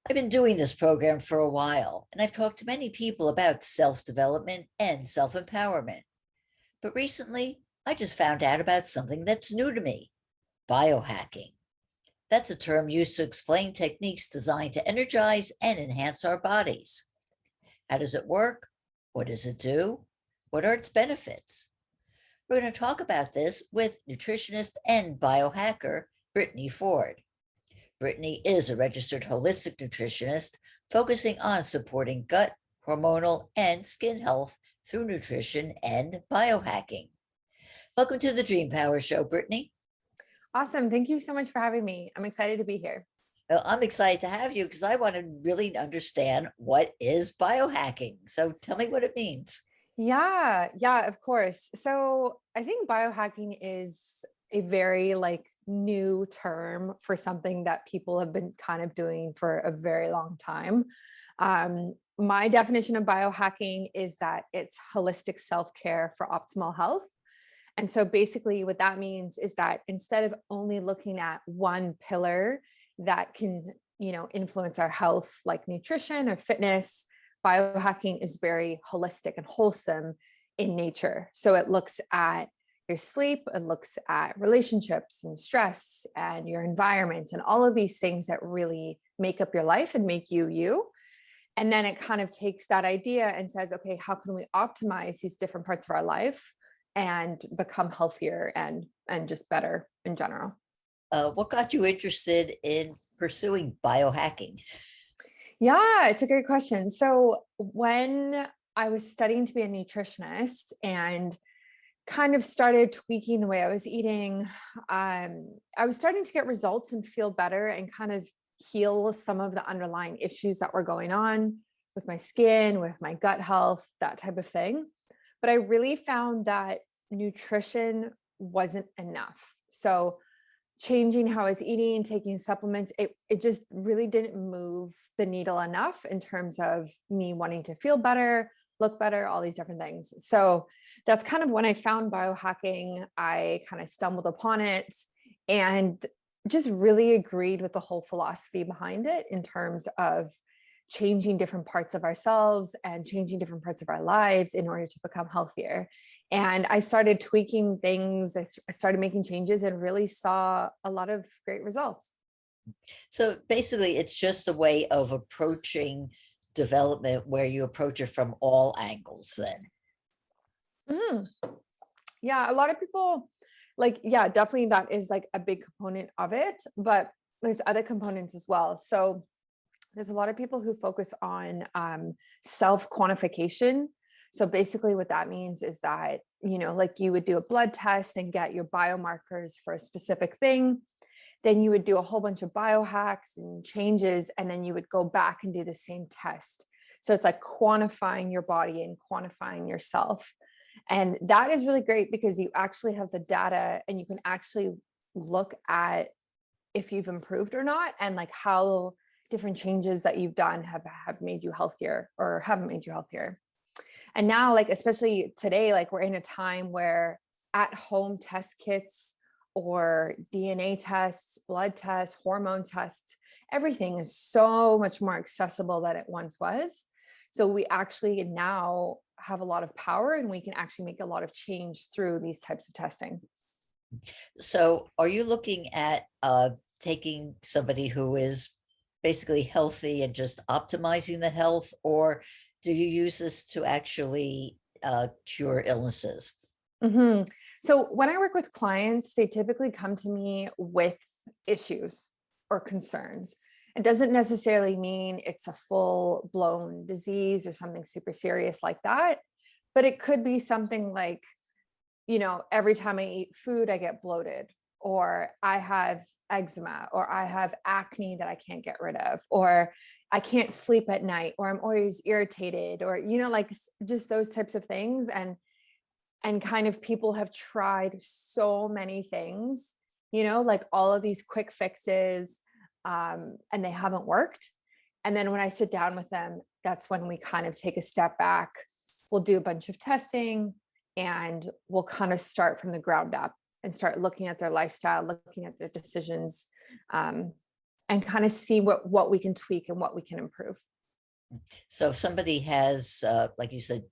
I've been doing this program for a while, and I've talked to many people about self-development and self-empowerment. But recently, I just found out about something that's new to me, biohacking. That's a term used to explain techniques designed to energize and enhance our bodies. How does it work? What does it do? What are its benefits? We're going to talk about this with nutritionist and biohacker Brittany Ford. Brittany is a registered holistic nutritionist focusing on supporting gut, hormonal, and skin health through nutrition and biohacking. Welcome to the Dream Power Show, Brittany. Awesome. Thank you so much for having me. I'm excited to be here. Well, I'm excited to have you because I want to really understand what is biohacking. So tell me what it means. Yeah, of course. So I think biohacking is a very new term for something that people have been kind of doing for a very long time. My definition of biohacking is that it's holistic self-care for optimal health. And so basically what that means is that instead of only looking at one pillar that can, influence our health, like nutrition or fitness, biohacking is very holistic and wholesome in nature. So it looks at your sleep, it looks at relationships and stress and your environment and all of these things that really make up your life and make you you. And then it kind of takes that idea and says, okay, how can we optimize these different parts of our life and become healthier and just better in general? What got you interested in pursuing biohacking? Yeah, it's a great question. So when I was studying to be a nutritionist and kind of started tweaking the way I was eating, I was starting to get results and feel better and kind of heal some of the underlying issues that were going on with my skin, with my gut health, that type of thing. But I really found that nutrition wasn't enough. So changing how I was eating, taking supplements, it just really didn't move the needle enough in terms of me wanting to feel better, look better, all these different things. So that's kind of when I found biohacking. I kind of stumbled upon it and just really agreed with the whole philosophy behind it in terms of changing different parts of ourselves and changing different parts of our lives in order to become healthier. And I started tweaking things. I started making changes and really saw a lot of great results. So basically, it's just a way of approaching development where you approach it from all angles then. Mhm. Yeah, a lot of people yeah, definitely that is like a big component of it, but there's other components as well. So there's a lot of people who focus on self quantification. So basically, what that means is that, like you would do a blood test and get your biomarkers for a specific thing. Then you would do a whole bunch of biohacks and changes, and then you would go back and do the same test. So it's like quantifying your body and quantifying yourself. And that is really great because you actually have the data and you can actually look at if you've improved or not and like how different changes that you've done have made you healthier or haven't made you healthier. And now, like, especially today, like we're in a time where at home test kits or DNA tests, blood tests, hormone tests, everything is so much more accessible than it once was. So we actually now have a lot of power and we can actually make a lot of change through these types of testing. So are you looking at taking somebody who is basically healthy and just optimizing the health, or do you use this to actually cure illnesses? Mhm. So when I work with clients, they typically come to me with issues or concerns. It doesn't necessarily mean it's a full blown disease or something super serious like that, but it could be something like, every time I eat food, I get bloated, or I have eczema, or I have acne that I can't get rid of, or I can't sleep at night, or I'm always irritated, or, just those types of things. And kind of people have tried so many things, like all of these quick fixes, and they haven't worked. And then when I sit down with them, that's when we kind of take a step back. We'll do a bunch of testing and we'll kind of start from the ground up and start looking at their lifestyle, looking at their decisions, and kind of see what we can tweak and what we can improve. So if somebody has, like you said,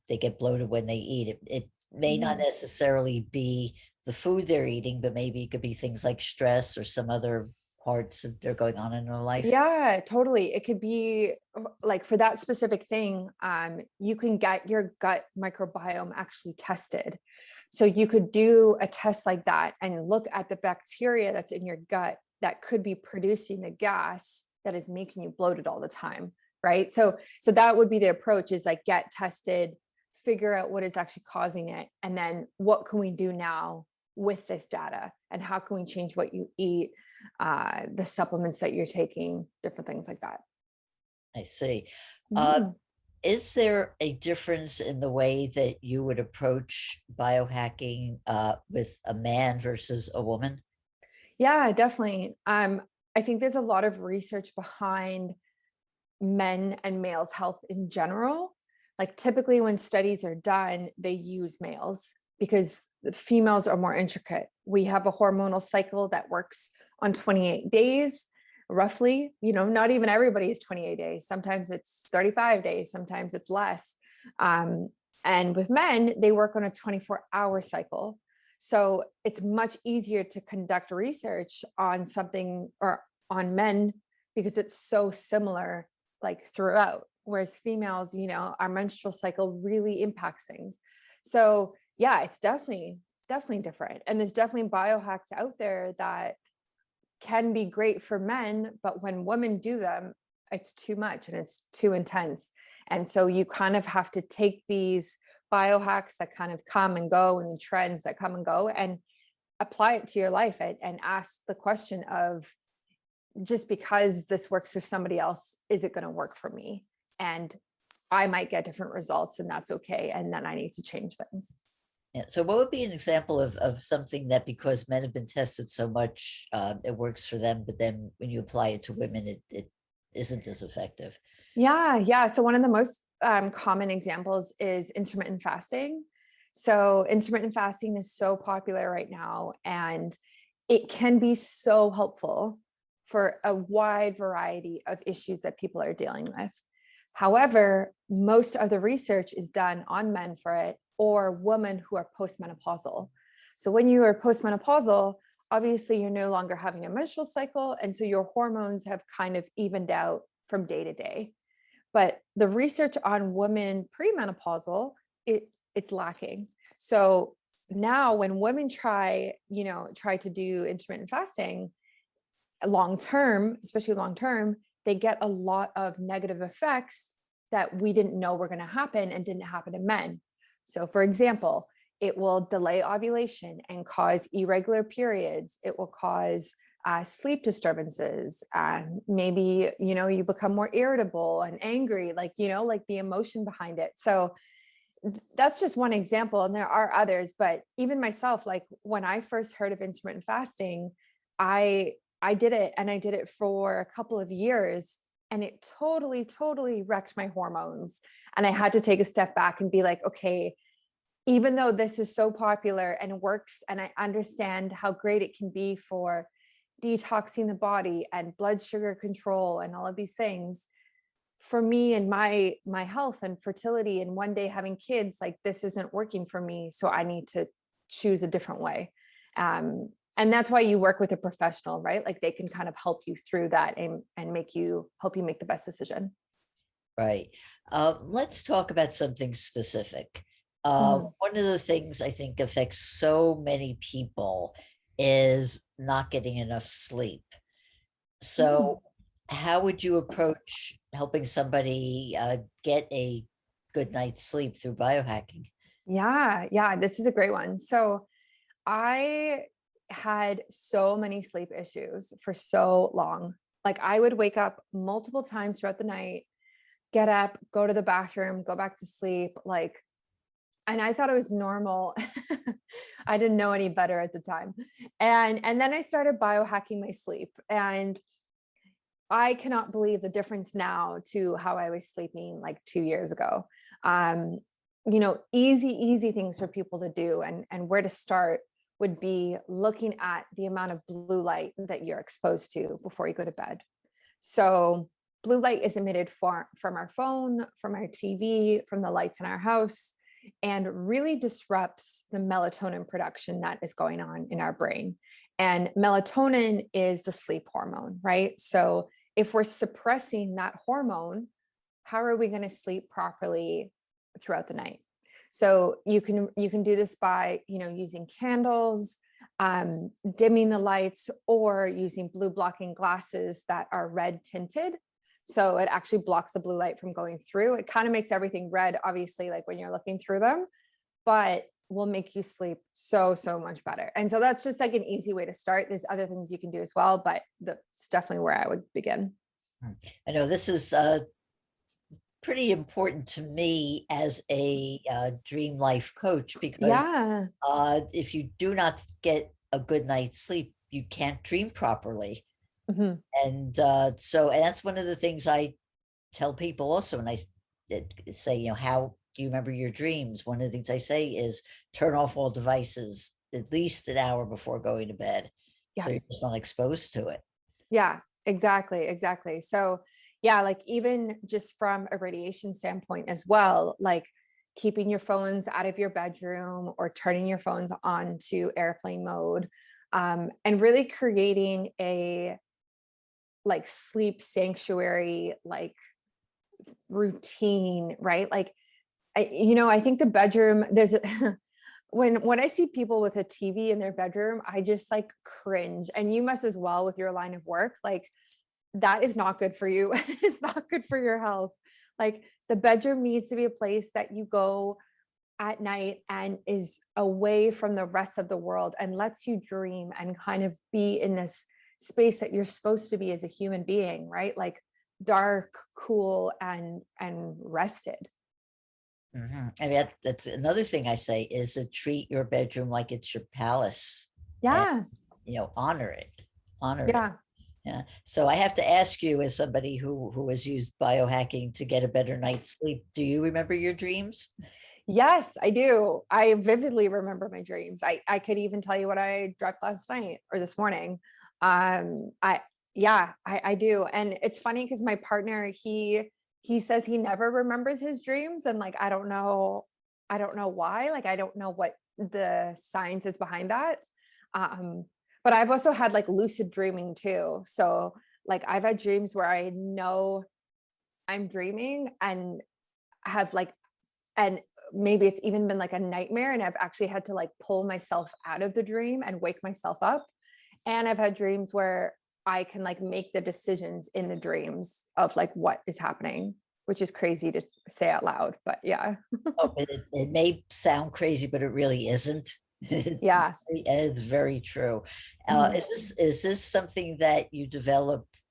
they get bloated when they eat, it may not necessarily be the food they're eating, but maybe it could be things like stress or some other parts that are going on in their life. Yeah, totally. It could be like for that specific thing, you can get your gut microbiome actually tested. So you could do a test like that and look at the bacteria that's in your gut that could be producing the gas that is making you bloated all the time, right? So that would be the approach, is like get tested, figure out what is actually causing it, and then what can we do now with this data, and how can we change what you eat, the supplements that you're taking, different things like that. I see. Mhm. Is there a difference in the way that you would approach biohacking with a man versus a woman? Yeah, definitely. I think there's a lot of research behind men and males' health in general. Like typically when studies are done, they use males because the females are more intricate. We have a hormonal cycle that works on 28 days, roughly. Not even everybody is 28 days. Sometimes it's 35 days, sometimes it's less. Um, and with men, they work on a 24-hour cycle. So it's much easier to conduct research on something or on men because it's so similar like throughout. Whereas females, our menstrual cycle really impacts things. So yeah, it's definitely different. And there's definitely biohacks out there that can be great for men, but when women do them, it's too much and it's too intense. And so you kind of have to take these biohacks that kind of come and go, and the trends that come and go, and apply it to your life, and ask the question of, just because this works for somebody else, is it going to work for me? And I might get different results, and that's okay. And then I need to change things. Yeah. So what would be an example of something that, because men have been tested so much, it works for them, but then when you apply it to women, it isn't as effective? Yeah. So one of the most common examples is intermittent fasting. So intermittent fasting is so popular right now, and it can be so helpful for a wide variety of issues that people are dealing with. However, most of the research is done on men for it, or women who are postmenopausal. So when you are postmenopausal, obviously you're no longer having a menstrual cycle, and so your hormones have kind of evened out from day to day. But the research on women premenopausal, it's lacking. So now when women try to do intermittent fasting long term, especially long term, they get a lot of negative effects that we didn't know were going to happen and didn't happen in men. So for example, it will delay ovulation and cause irregular periods. It will cause sleep disturbances. Maybe, you become more irritable and angry, like the emotion behind it. So that's just one example. And there are others, but even myself, like when I first heard of intermittent fasting, I did it, and I did it for a couple of years, and it totally wrecked my hormones. And I had to take a step back and be like, okay, even though this is so popular and works, and I understand how great it can be for detoxing the body and blood sugar control and all of these things, for me and my health and fertility and one day having kids, like this isn't working for me. So I need to choose a different way. And that's why you work with a professional, right? Like they can kind of help you through that and help you make the best decision. Right. Let's talk about something specific. Mhm. One of the things I think affects so many people is not getting enough sleep. Mm. So how would you approach helping somebody get a good night's sleep through biohacking? Yeah, this is a great one. So I had so many sleep issues for so long. Like I would wake up multiple times throughout the night, get up, go to the bathroom, go back to sleep, and I thought it was normal. I didn't know any better at the time. And then I started biohacking my sleep, and I cannot believe the difference now to how I was sleeping like 2 years ago. Um, easy things for people to do, and where to start would be looking at the amount of blue light that you're exposed to before you go to bed. So blue light is emitted from our phone, from our TV, from the lights in our house, and really disrupts the melatonin production that is going on in our brain. And melatonin is the sleep hormone, right? So if we're suppressing that hormone, how are we going to sleep properly throughout the night? So you can do this by, using candles, dimming the lights, or using blue blocking glasses that are red tinted. So it actually blocks the blue light from going through. It kind of makes everything red, obviously, like when you're looking through them, but will make you sleep so much better. And so that's just like an easy way to start. There's other things you can do as well, but that's definitely where I would begin. I know this is pretty important to me as a dream life coach, because Yeah. if you do not get a good night's sleep, you can't dream properly. Mhm. And and that's one of the things I tell people also when I say, how do you remember your dreams? One of the things I say is turn off all devices at least an hour before going to bed. So Yeah. you're just not exposed to it. Yeah, exactly. So yeah, like even just from a radiation standpoint as well, like keeping your phones out of your bedroom or turning your phones on to airplane mode, and really creating a like sleep sanctuary, like routine, right? Like I think the bedroom, there's when I see people with a TV in their bedroom, I just like cringe. And you must as well with your line of work. Like that is not good for you. It's not good for your health. Like the bedroom needs to be a place that you go at night and is away from the rest of the world and lets you dream and kind of be in this space that you're supposed to be as a human being, right? Like dark, cool, and rested. I mean, that's another thing I say is to treat your bedroom like it's your palace, and Yeah. honor it, honor it. Yeah. Yeah. So I have to ask you, as somebody who has used biohacking to get a better night's sleep, do you remember your dreams? Yes, I do. I vividly remember my dreams. I could even tell you what I dreamt last night or this morning. I Yeah, I do. And it's funny because my partner, he says he never remembers his dreams. And like I don't know why. Like I don't know what the science is behind that. Um, but I've also had like lucid dreaming too. So like I've had dreams where I know I'm dreaming and have like and maybe it's even been like a nightmare and I've actually had to like pull myself out of the dream and wake myself up. And I've had dreams where I can like make the decisions in the dreams of like what is happening, which is crazy to say out loud, but yeah. Oh, it may sound crazy, but it really isn't. Yeah. And it's very true. Mhm. Is this something that you developed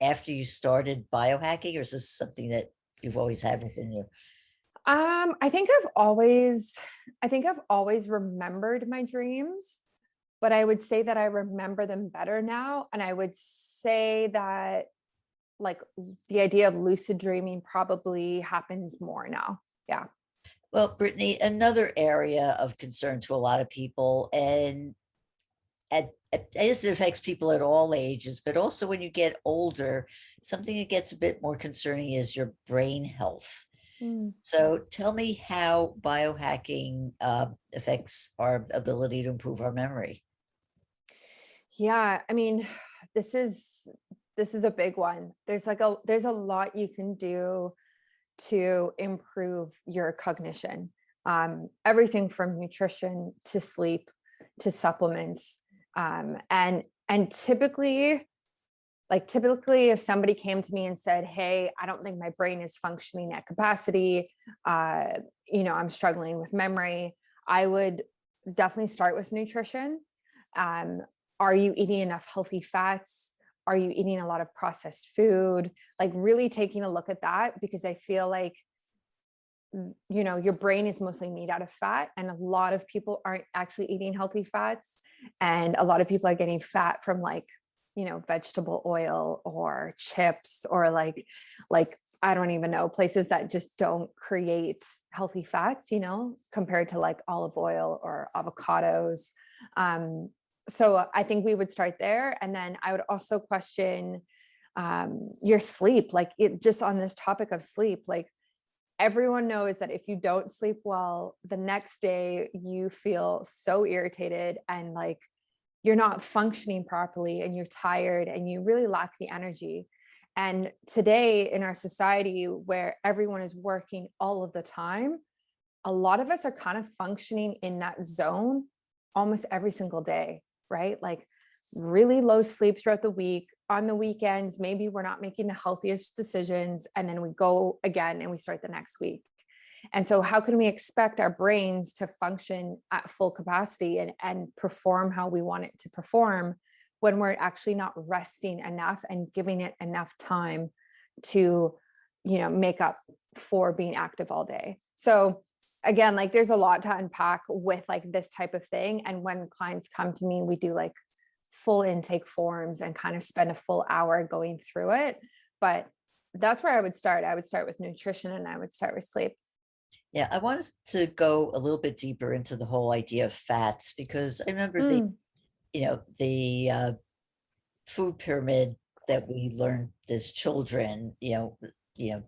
after you started biohacking, or is this something that you've always had within you? I think I've always remembered my dreams, but I would say that I remember them better now. And I would say that like the idea of lucid dreaming probably happens more now. Yeah. Well, Brittany, another area of concern to a lot of people, and I guess it affects people at all ages, but also when you get older, something that gets a bit more concerning is your brain health. Mm. So tell me how biohacking affects our ability to improve our memory. Yeah, I mean, this is a big one. There's a lot you can do to improve your cognition. Everything from nutrition to sleep to supplements. And typically if somebody came to me and said, hey, I don't think my brain is functioning at capacity, I'm struggling with memory, I would definitely start with nutrition. um, are you eating enough healthy fats? Are you eating a lot of processed food? Like really taking a look at that, because I feel like your brain is mostly made out of fat, and a lot of people aren't actually eating healthy fats, and a lot of people are getting fat from like vegetable oil or chips, or like I don't even know, places that just don't create healthy fats, compared to like olive oil or avocados. So I think we would start there. And then I would also question your sleep, like just on this topic of sleep, like everyone knows that if you don't sleep well, the next day you feel so irritated and like you're not functioning properly and you're tired and you really lack the energy. And today in our society where everyone is working all of the time, a lot of us are kind of functioning in that zone almost every single day, right? Like really low sleep throughout the week. On the weekends, maybe we're not making the healthiest decisions. And then we go again and we start the next week. And so how can we expect our brains to function at full capacity and perform how we want it to perform when we're actually not resting enough and giving it enough time to, make up for being active all day? So again, like there's a lot to unpack with like this type of thing. And when clients come to me, we do like full intake forms and kind of spend a full hour going through it. But that's where I would start. I would start with nutrition and I would start with sleep. Yeah, I wanted to go a little bit deeper into the whole idea of fats, because I remember the food pyramid that we learned as children,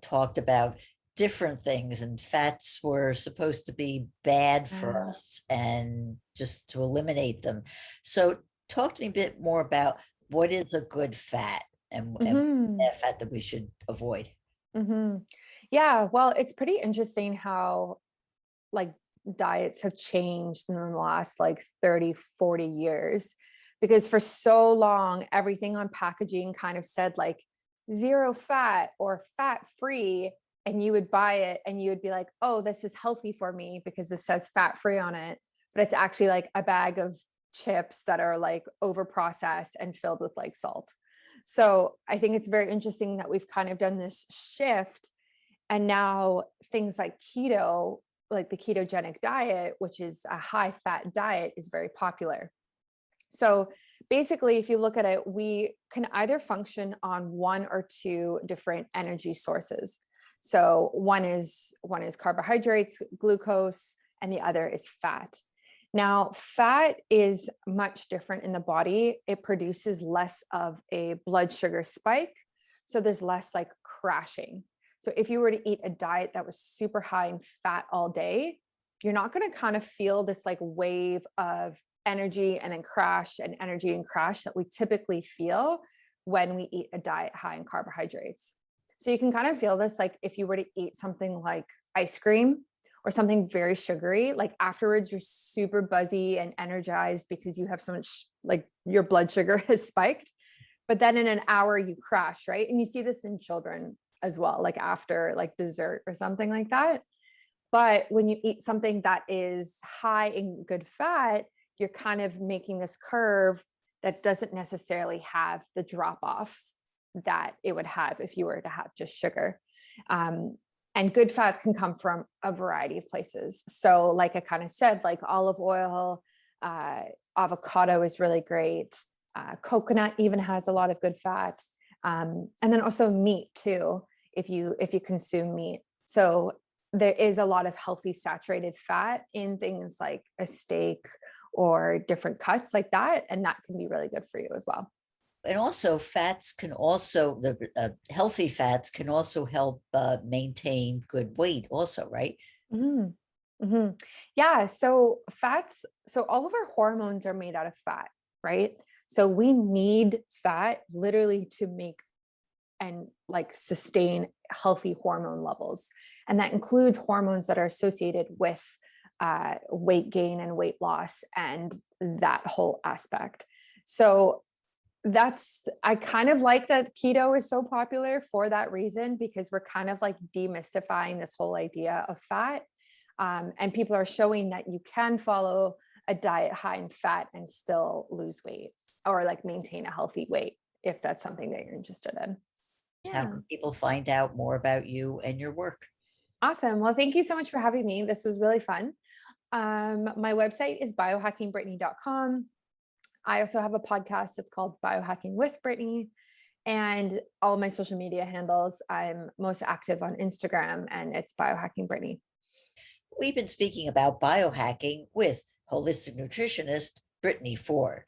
talked about different things, and fats were supposed to be bad for us and just to eliminate them. So talk to me a bit more about what is a good fat and fat that we should avoid. Yeah, well, it's pretty interesting how like diets have changed in the last like 30, 40 years, because for so long, everything on packaging kind of said like 0 fat or fat free. And you would buy it and you would be like, oh, this is healthy for me because this says fat free on it. But it's actually like a bag of chips that are like over processed and filled with like salt. So I think it's very interesting that we've kind of done this shift. And now things like keto, like the ketogenic diet, which is a high fat diet, is very popular. So basically, if you look at it, we can either function on one or two different energy sources. So one is carbohydrates, glucose, and the other is fat. Now, fat is much different in the body. It produces less of a blood sugar spike. So there's less like crashing. So if you were to eat a diet that was super high in fat all day, you're not going to kind of feel this like wave of energy and then crash and energy and crash that we typically feel when we eat a diet high in carbohydrates. So you can kind of feel this like if you were to eat something like ice cream or something very sugary, like afterwards you're super buzzy and energized because you have so much, like your blood sugar has spiked. But then in an hour you crash, right? And you see this in children as well, like after like dessert or something like that. But when you eat something that is high in good fat, you're kind of making this curve that doesn't necessarily have the drop-offs that it would have if you were to have just sugar. And good fats can come from a variety of places. So like I kind of said, like olive oil, avocado is really great. Coconut even has a lot of good fat. And then also meat too, if you consume meat. So there is a lot of healthy saturated fat in things like a steak or different cuts like that. And that can be really good for you as well. And also fats can also, the healthy fats can also help maintain good weight also, right? Mm-hmm. Yeah. So fats, so all of our hormones are made out of fat, right? So we need fat literally to make and like sustain healthy hormone levels. And that includes hormones that are associated with weight gain and weight loss and that whole aspect. So I kind of like that keto is so popular for that reason, because we're kind of like demystifying this whole idea of fat. And people are showing that you can follow a diet high in fat and still lose weight or like maintain a healthy weight if that's something that you're interested in. How can people find out more about you and your work? Awesome. Well, thank you so much for having me. This was really fun. My website is biohackingbrittany.com. I also have a podcast. It's called Biohacking with Brittany. And all of my social media handles, I'm most active on Instagram, and it's Biohacking Brittany. We've been speaking about biohacking with holistic nutritionist Brittany Ford.